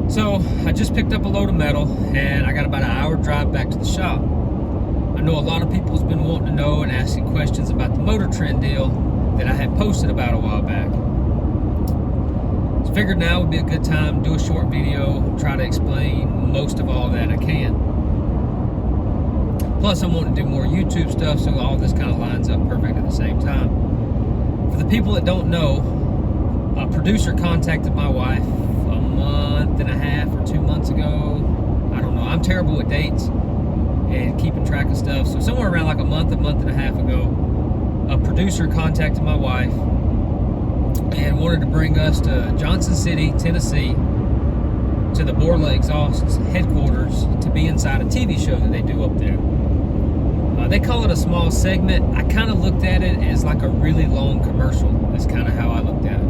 So I just picked up a load of metal and I got about an hour drive back to the shop. I know a lot of people's been wanting to know and asking questions about the Motor Trend deal that I had posted about a while back. So figured now would be a good time to do a short video, try to explain most of all that I can. Plus I'm wanting to do more YouTube stuff, so all this kind of lines up perfect at the same time. For the people that don't know, a producer contacted my wife a month and a half or 2 months ago. I don't know. I'm terrible with dates and keeping track of stuff. So somewhere around like a month and a half ago, a producer contacted my wife and wanted to bring us to Johnson City, Tennessee, to the Borla Exhaust's headquarters to be inside a TV show that they do up there. They call it a small segment. I kind of looked at it as like a really long commercial. That's kind of how I looked at it.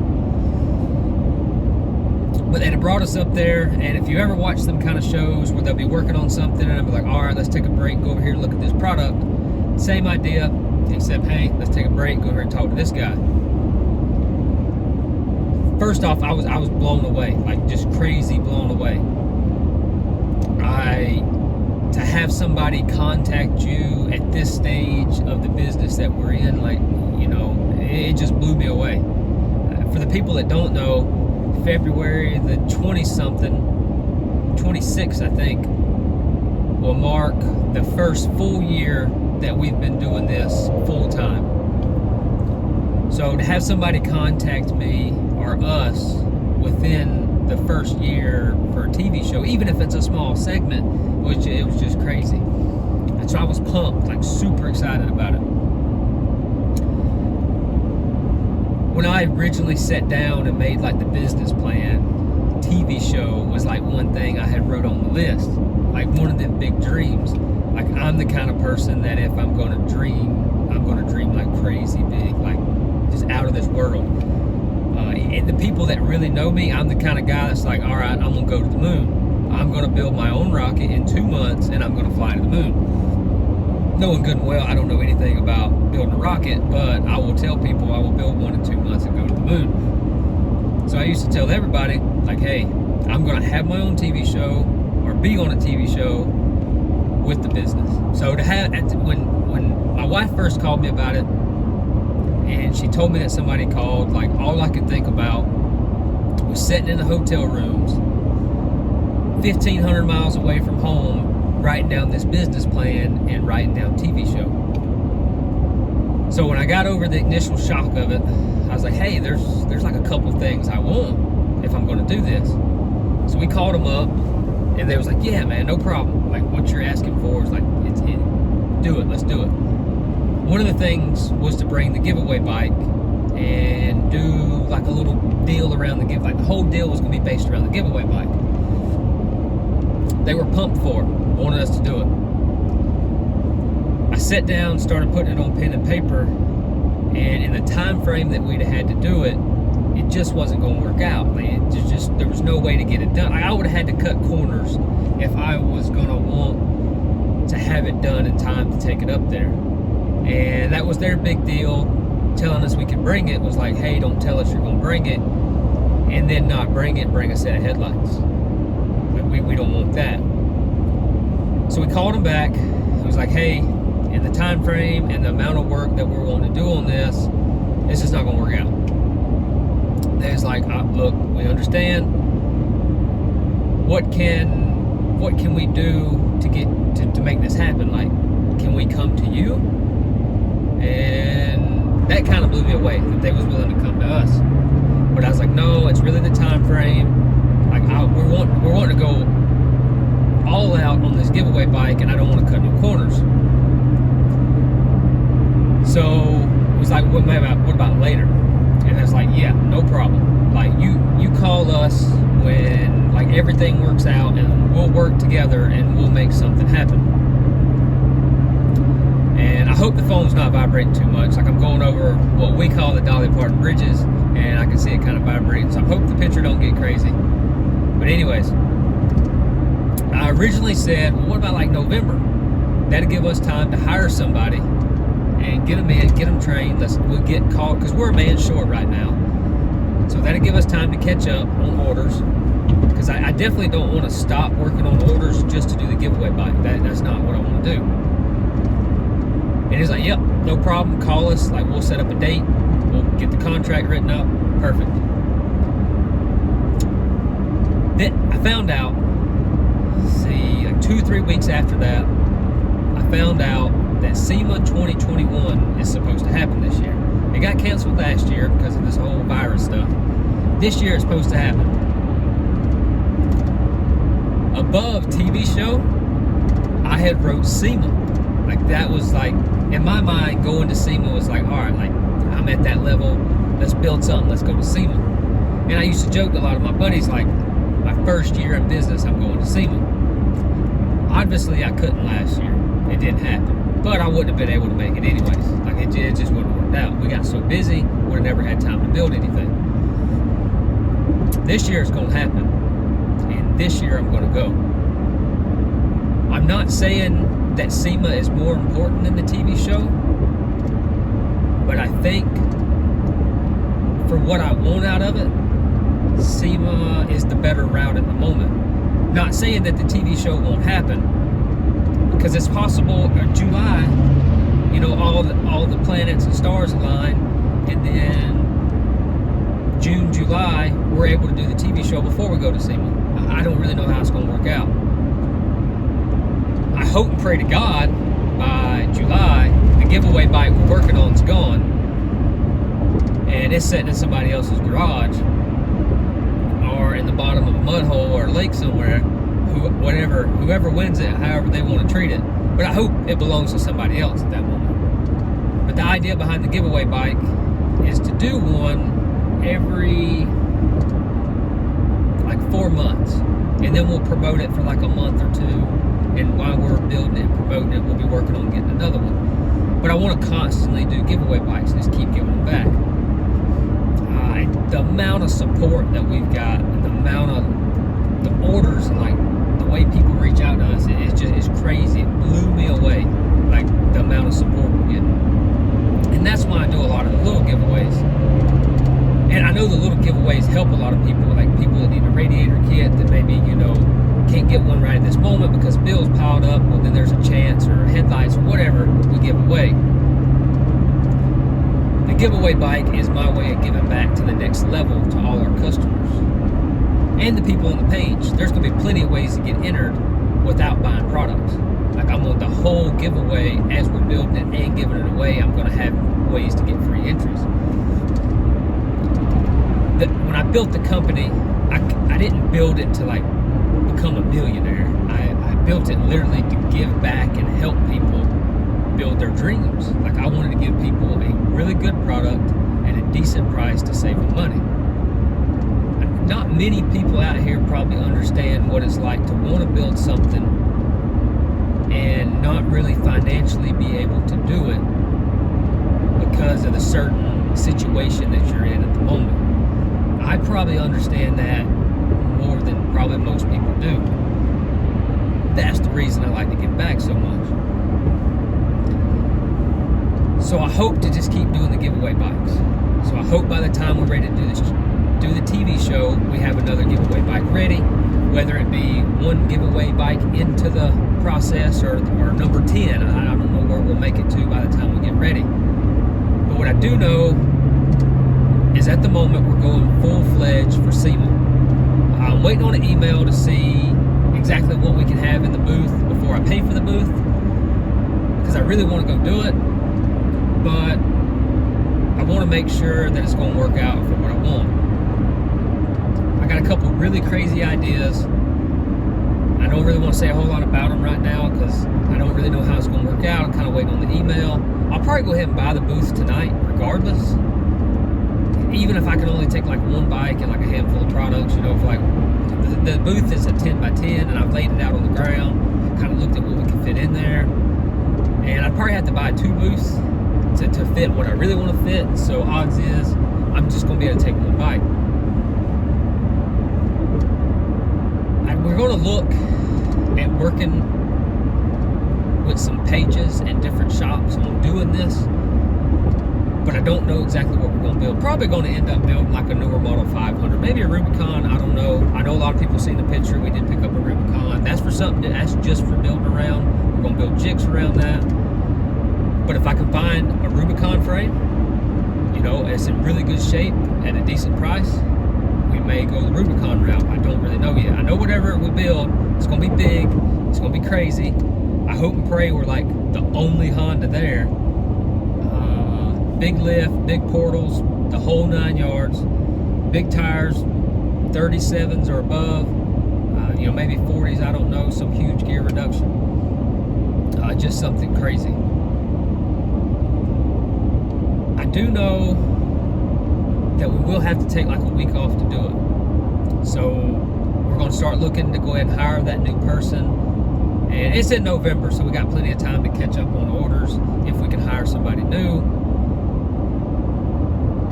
But they had brought us up there, and if you ever watch them kind of shows where they'll be working on something and I'll be like, all right, let's take a break, go over here and look at this product. Same idea, except, hey, let's take a break, go over here and talk to this guy. First off, I was blown away, like just crazy blown away. To have somebody contact you at this stage of the business that we're in, like, you know, it just blew me away. For the people that don't know, February the 26th, I think, will mark the first full year that we've been doing this full time. So to have somebody contact me or us within the first year for a TV show, even if it's a small segment, which it was just crazy. And so I was pumped, like super excited about it. When I originally sat down and made like the business plan, TV show was like one thing I had wrote on the list, like one of them big dreams. Like I'm the kind of person that if I'm going to dream, I'm going to dream like crazy big, like just out of this world. And the people that really know me, I'm the kind of guy that's like, all right, I'm going to go to the moon. I'm going to build my own rocket in 2 months and I'm going to fly to the moon. Knowing good and well, I don't know anything about building a rocket, but I will tell people I will build one in 2 months and go to the moon. So I used to tell everybody, like, hey, I'm going to have my own TV show or be on a TV show with the business. So to have, when my wife first called me about it, and she told me that somebody called, like all I could think about was sitting in the hotel rooms 1,500 miles away from home, writing down this business plan and writing down TV show. So when I got over the initial shock of it, I was like, hey, there's like a couple things I want if I'm going to do this. So we called them up and they was like, yeah, man, no problem. Like what you're asking for is like, do it, let's do it. One of the things was to bring the giveaway bike and do like a little deal around the giveaway. Like the whole deal was going to be based around the giveaway bike. They were pumped for it, wanted us to do it. I sat down, started putting it on pen and paper, and in the time frame that we'd had to do it, it just wasn't going to work out. Like there was no way to get it done. I would have had to cut corners if I was going to want to have it done in time to take it up there. And that was their big deal. Telling us we could bring it was like, hey, don't tell us you're going to bring it and then not bring it, bring a set of headlights. We don't want that. So we called them back. It was like, hey, in the time frame and the amount of work that we're wanting to do on this, it's just not going to work out. They was like, look, we understand. What can we do to make this happen? Like, can we come to you? And that kind of blew me away that they was willing to come to us. But I was like, no, it's really the time frame. Like we're wanting to go all out on this giveaway bike, and I don't want to cut no corners. So it was like, what about later? And it's like, yeah, no problem. Like you call us when like everything works out, and we'll work together and we'll make something happen. And I hope the phone's not vibrating too much. Like I'm going over what we call the Dolly Parton bridges, and I can see it kind of vibrating. So I hope the picture don't get crazy. But anyways, I originally said, well, what about like November? That'll give us time to hire somebody and get them in, get them trained. We'll get called, because we're a man short right now. So that'll give us time to catch up on orders. Because I definitely don't want to stop working on orders just to do the giveaway bike. That's not what I want to do. And he's like, yep, no problem. Call us. Like, we'll set up a date. We'll get the contract written up. Perfect. Then I found out, like 2-3 weeks after that, I found out that SEMA 2021 is supposed to happen this year. It got canceled last year because of this whole virus stuff. This year it's supposed to happen. Above TV show, I had wrote SEMA. Like, that was like, in my mind, going to SEMA was like, all right, like, I'm at that level. Let's build something. Let's go to SEMA. And I used to joke to a lot of my buddies, like, my first year in business, I'm going to SEMA. Obviously, I couldn't last year. It didn't happen. But I wouldn't have been able to make it anyways. Like, it just wouldn't have worked out. We got so busy, would have never had time to build anything. This year it's going to happen. And this year I'm going to go. I'm not saying that SEMA is more important than the TV show, but I think for what I want out of it, SEMA is the better route at the moment. Not saying that the TV show won't happen, because it's possible in July, you know, all the planets and stars align, and then June, July, we're able to do the TV show before we go to SEMA. I don't really know how it's going to work out. I hope and pray to God by July, the giveaway bike we're working on is gone, and it's sitting in somebody else's garage, or in the bottom of a mud hole or a lake somewhere. Whoever wins it, however they want to treat it. But I hope it belongs to somebody else at that moment. But the idea behind the giveaway bike is to do one every like 4 months, and then we'll promote it for like a month or two. And while we're building it and promoting it, we'll be working on getting another one. But I want to constantly do giveaway bikes and just keep giving them back. The amount of support that we've got, and the amount of the orders, and like the way people reach out to us, it's crazy. It blew me away, like the amount of support we're getting. And that's why I do a lot of the little giveaways. And I know the little giveaways help a lot of people, like people that need a radiator kit that maybe, you know, can't get one right at this moment because bills piled up. Well, then there's a chance, or headlights, or whatever we give away. The giveaway bike is my way of giving back to the next level to all our customers and the people on the page. There's going to be plenty of ways to get entered without buying products. Like, I'm on the whole giveaway as we're building it and giving it away. I'm going to have ways to get free entries. When I built the company, I didn't build it to like become a millionaire. I built it literally to give back and help people build their dreams. Like, I wanted to give people a really good product at a decent price to save them money. Not many people out here probably understand what it's like to want to build something and not really financially be able to do it because of the certain situation that you're in at the moment. I probably understand that more than probably most people do. That's the reason I like to give back so much. So I hope to just keep doing the giveaway bikes. So I hope by the time we're ready to do the TV show, we have another giveaway bike ready, whether it be one giveaway bike into the process or number 10. I don't know where we'll make it to by the time we get ready. But what I do know is at the moment we're going full-fledged for SEMA. I'm waiting on an email to see exactly what we can have in the booth before I pay for the booth, because I really want to go do it, but I want to make sure that it's going to work out for what I want. I got a couple really crazy ideas. I don't really want to say a whole lot about them right now because I don't really know how it's going to work out. I'm kind of waiting on the email. I'll probably go ahead and buy the booth tonight regardless. Even if I can only take like one bike and like a handful of products, you know, if like the booth is a 10 by 10 and I've laid it out on the ground, kind of looked at what we can fit in there. And I'd probably have to buy 2 booths to fit what I really want to fit. So odds is I'm just going to be able to take one bike. We're going to look at working with some pages and different shops on doing this. but I don't know exactly what we're going to build. Probably going to end up building like a newer Model 500, maybe a Rubicon. I don't know. I know a lot of people seen the picture. We did pick up a Rubicon. That's for something that's just for building around. We're going to build jigs around that. But if I can find a Rubicon frame, you know, it's in really good shape at a decent price, we may go the Rubicon route. I don't really know yet. I know whatever we build, it's going to be big. It's going to be crazy. I hope and pray we're like the only Honda there. Big lift, big portals, the whole 9 yards, big tires, 37s or above, you know, maybe 40s, I don't know, some huge gear reduction. Just something crazy. I do know that we will have to take like a week off to do it. So we're going to start looking to go ahead and hire that new person. And it's in November, so we got plenty of time to catch up on orders if we can hire somebody new.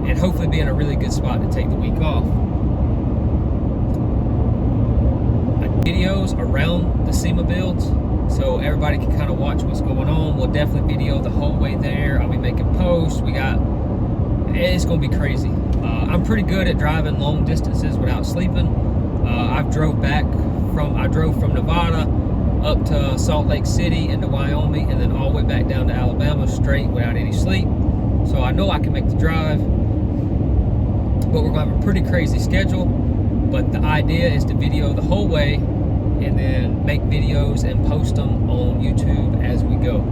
And hopefully be in a really good spot to take the week off. Videos around the SEMA builds, so everybody can kind of watch what's going on. We'll definitely video the whole way there. I'll be making posts. It's gonna be crazy. I'm pretty good at driving long distances without sleeping. I drove from Nevada up to Salt Lake City into Wyoming, and then all the way back down to Alabama straight without any sleep. So I know I can make the drive. But we're going to have a pretty crazy schedule. But the idea is to video the whole way and then make videos and post them on YouTube as we go.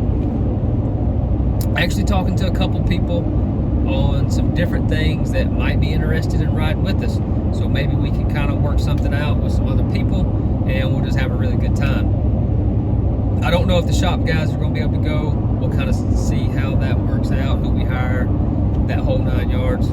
Actually talking to a couple people on some different things that might be interested in riding with us. So maybe we can kind of work something out with some other people and we'll just have a really good time. I don't know if the shop guys are going to be able to go. We'll kind of see how that works out, who we hire, that whole 9 yards.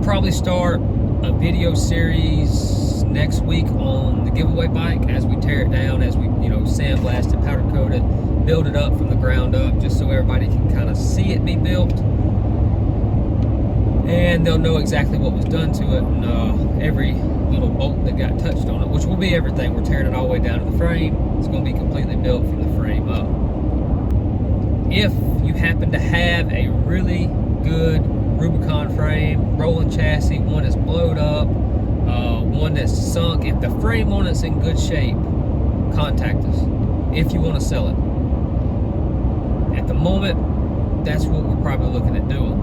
Probably start a video series next week on the giveaway bike as we tear it down, as we, you know, sandblast it, powder coat it, build it up from the ground up, just so everybody can kind of see it be built, and they'll know exactly what was done to it, and every little bolt that got touched on it, which will be everything. We're tearing it all the way down to the frame. It's going to be completely built from the frame up. If you happen to have a really good Rubicon frame, rolling chassis, one that's blowed up, one that's sunk, if the frame on it's in good shape, contact us if you want to sell it. At the moment, that's what we're probably looking at doing.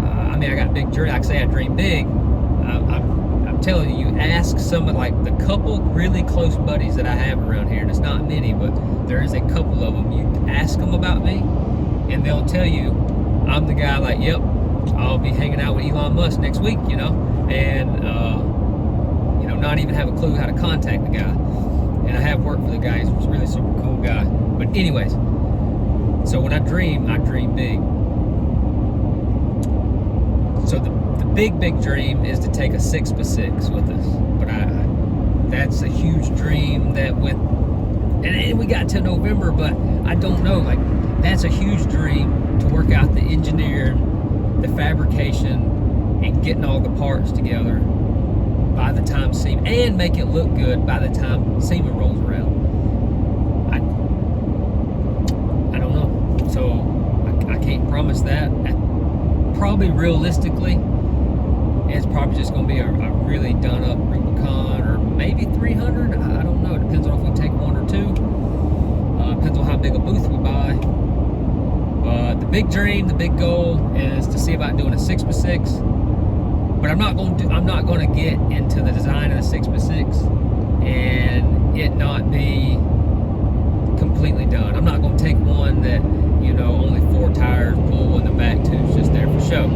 I mean, I got big dreams. Like I say, I dream big. I'm telling you, you ask some of like the couple really close buddies that I have around here, and it's not many, but there is a couple of them. You ask them about me, and they'll tell you I'm the guy like, yep, I'll be hanging out with Elon Musk next week, you know, and, you know, not even have a clue how to contact the guy. And I have worked for the guy. He's a really super cool guy. But anyways, so when I dream big. So the big dream is to take a 6x6 with us. But that's a huge dream that and we got to November, but I don't know, like, that's a huge dream to work out the engineering, the fabrication, and getting all the parts together by the time SEMA, and make it look good by the time SEMA rolls around. I don't know. So I can't promise that. Probably realistically, it's probably just going to be a really done up Rubicon, or maybe 300. I don't know. It depends on if we take one or two. Depends on how big a booth we buy. But the big dream, the big goal is to see about doing a 6x6. But I'm not going to get into the design of the 6x6 and it not be completely done. I'm not going to take one that, you know, only 4 tires, pull in the back tubes, just there for show.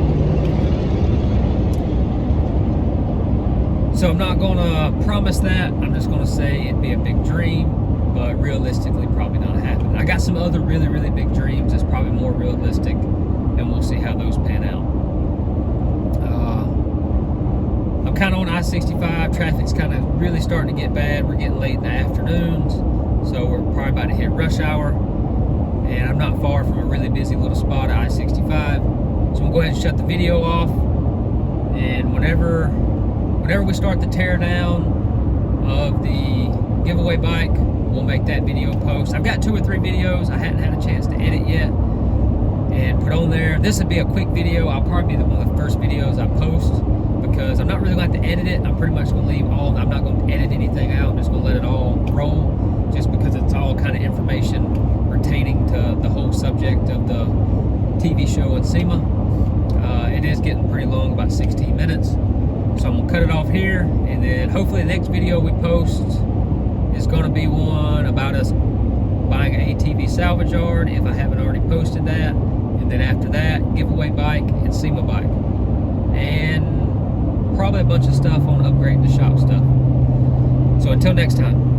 So I'm not going to promise that. I'm just going to say it'd be a big dream, but realistically probably not happening. I got some other really, really big dreams that's probably more realistic, and we'll see how those pan out. I'm kind of on I-65. Traffic's kind of really starting to get bad. We're getting late in the afternoons, so we're probably about to hit rush hour, and I'm not far from a really busy little spot at I-65. So we'll go ahead and shut the video off, and whenever we start the tear down of the giveaway bike, we'll make that video post. I've got 2 or 3 videos I hadn't had a chance to edit yet and put on there. This would be a quick video. I'll probably be one of the first videos I post because I'm not really going to have to edit it. I'm pretty much going to leave all, I'm not going to edit anything out. I'm just going to let it all roll just because it's all kind of information pertaining to the whole subject of the TV show in SEMA. It is getting pretty long, about 16 minutes. So I'm going to cut it off here, and then hopefully the next video we post is going to be one about us buying an ATV salvage yard, if I haven't already posted that. And then after that, giveaway bike and SEMA bike. And probably a bunch of stuff on upgrading the shop stuff. So until next time.